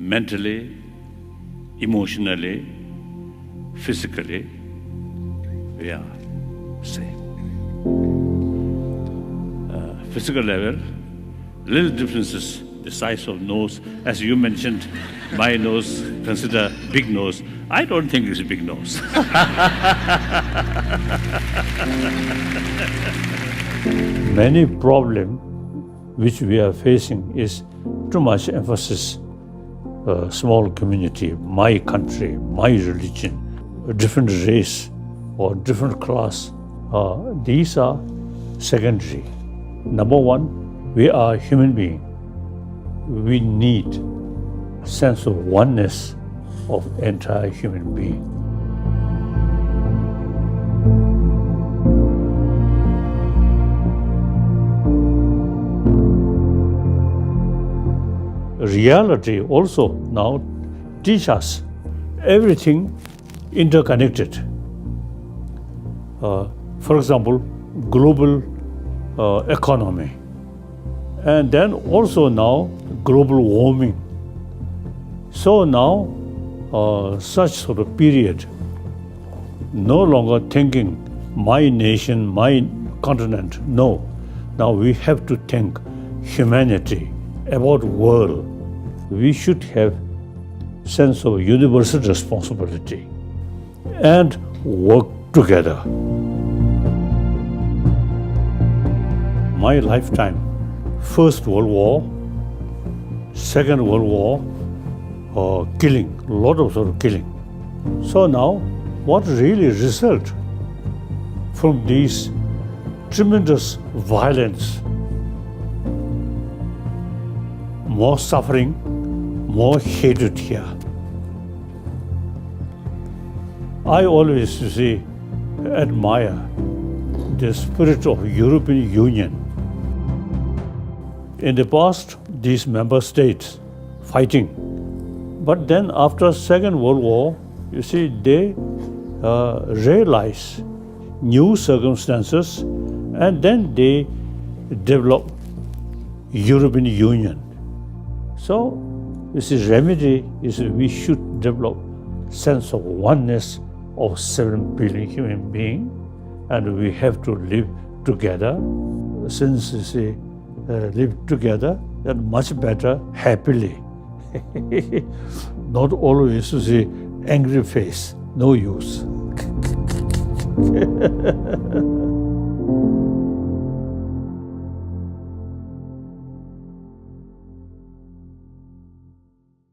mentally, emotionally, physically, we are same. Physical level, little differences, the size of nose, as you mentioned, my nose, consider big nose. I don't think it's a big nose. Many problems which we are facing is too much emphasis, small community, my country, my religion, a different race or different class. These are secondary. Number one, we are human beings. We need a sense of oneness of entire human being. Reality also now teach us everything interconnected. For example, global economy, and then also now global warming. So now such sort of period, no longer thinking my nation, my continent. No, now we have to think humanity, about world. We should have sense of universal responsibility and work together. My lifetime, First World War, Second World War, killing, a lot of sort of killing. So now, what really result from these tremendous violence? More suffering, more hatred here. I always say, admire the spirit of European Union. In the past, these member states fighting, but then after Second World War, you see, they realize new circumstances, and then they develop European Union. So, this is remedy is we should develop sense of oneness of 7 billion human beings, and we have to live together. Since you see, live together, then much better, happily. Not always to see angry face, no use.